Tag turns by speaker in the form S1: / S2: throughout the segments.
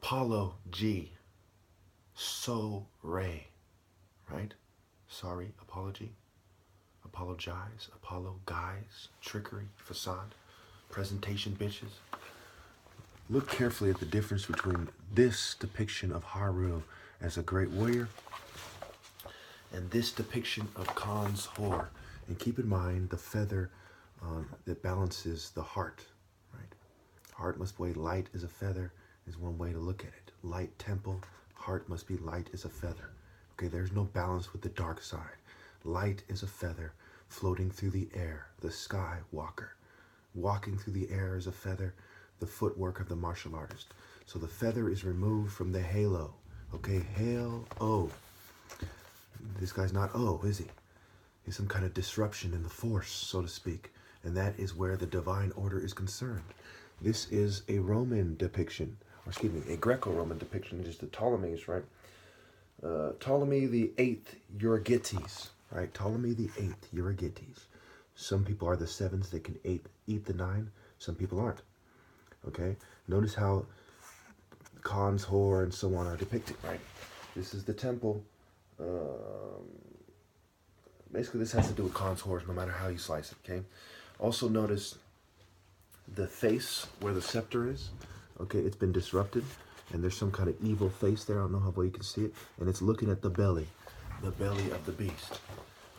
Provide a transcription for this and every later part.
S1: apology. So Ray, right? Sorry, apology. Apologize, Apollo, guise, trickery, facade, presentation, bitches. Look carefully at the difference between this depiction of Haru as a great warrior and this depiction of Khan's whore. And keep in mind the feather that balances the heart, right? Heart must weigh light as a feather is one way to look at it. Light temple, heart must be light as a feather. Okay, there's no balance with the dark side. Light is a feather floating through the air, the sky walker. Walking through the air is a feather, the footwork of the martial artist. So the feather is removed from the halo. Okay, halo. This guy's not O, is he? He's some kind of disruption in the force, so to speak. And that is where the divine order is concerned. This is a Roman depiction, or excuse me, a Greco-Roman depiction, just the Ptolemies, right? Ptolemy the 8th Euergetes, right? Ptolemy the 8th Euergetes. Some people are the 7s, they can eat the 9. Some people aren't, okay? Notice how Khan's whore and so on are depicted, right? This is the temple. Basically, this has to do with Khan's whores, no matter how you slice it, okay? Also notice the face where the scepter is, okay? It's been disrupted, and there's some kind of evil face there. I don't know how well you can see it. And it's looking at the belly of the beast.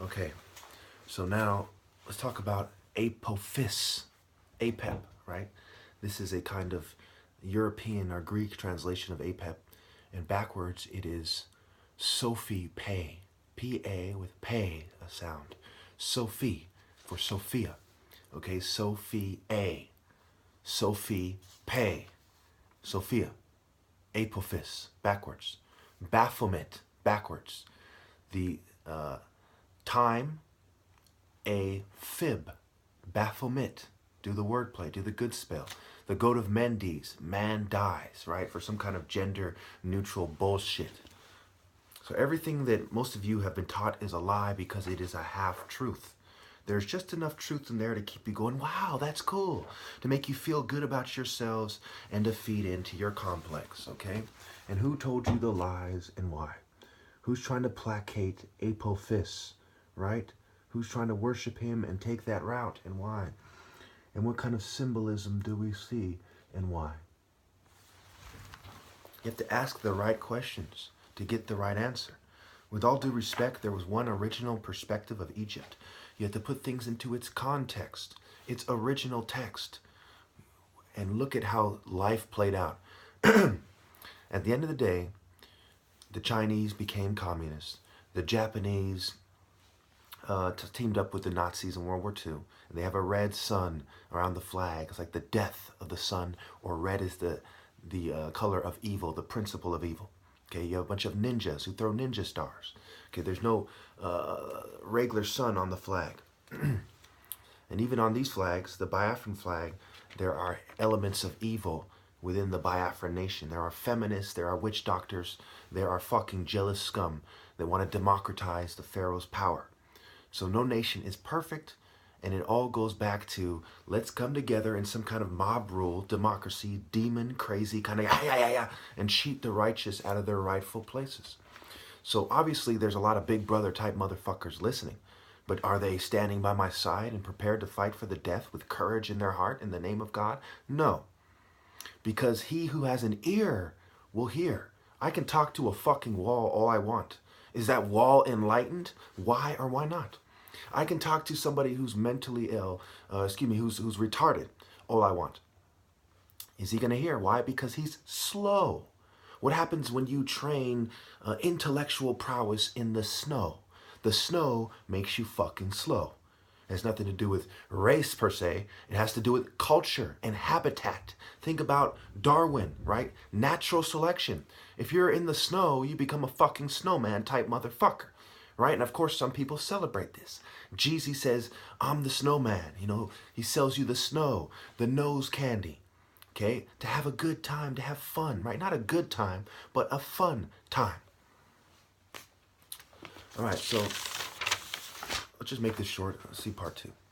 S1: Okay, so now let's talk about apophis, apep, right? This is a kind of European or Greek translation of apep, and backwards it is Sophie Pay, P-A with pay, a sound. Sophie for Sophia, okay? Sophie A, Sophie Pay, Sophia. Apophis, backwards. Baphomet, backwards. The time, a fib. Baphomet. Do the wordplay, do the good spell. The goat of Mendes, man dies, right? For some kind of gender neutral bullshit. So everything that most of you have been taught is a lie because it is a half truth. There's just enough truth in there to keep you going, wow, that's cool, to make you feel good about yourselves and to feed into your complex, okay? And who told you the lies and why? Who's trying to placate Apophis, right? Who's trying to worship him and take that route and why? And what kind of symbolism do we see and why? You have to ask the right questions to get the right answer. With all due respect, there was one original perspective of Egypt. You have to put things into its context, its original text, and look at how life played out. At the end of the day, the Chinese became communists. The Japanese teamed up with the Nazis in World War II, and they have a red sun around the flag. It's like the death of the sun, or red is the color of evil, the principle of evil. Okay, you have a bunch of ninjas who throw ninja stars. Okay, there's no regular sun on the flag. And even on these flags, the Biafran flag, there are elements of evil within the Biafran nation. There are feminists, there are witch doctors, there are fucking jealous scum that want to democratize the Pharaoh's power. So no nation is perfect, and it all goes back to let's come together in some kind of mob rule, democracy, demon, crazy kind of and cheat the righteous out of their rightful places. So obviously there's a lot of big brother type motherfuckers listening, but are they standing by my side and prepared to fight for the death with courage in their heart in the name of God? No, because he who has an ear will hear. I can talk to a fucking wall all I want. Is that wall enlightened? Why or why not? I can talk to somebody who's mentally ill, who's retarded, all I want. Is he going to hear? Why? Because he's slow. What happens when you train intellectual prowess in the snow? The snow makes you fucking slow. It has nothing to do with race per se. It has to do with culture and habitat. Think about Darwin, right? Natural selection. If you're in the snow, you become a fucking snowman type motherfucker, right? And of course, some people celebrate this. Jeezy says, I'm the snowman. You know, he sells you the snow, the nose candy, okay? To have a good time, to have fun, right? Not a good time, but a fun time. All right, so let's just make this short. Let's see part 2.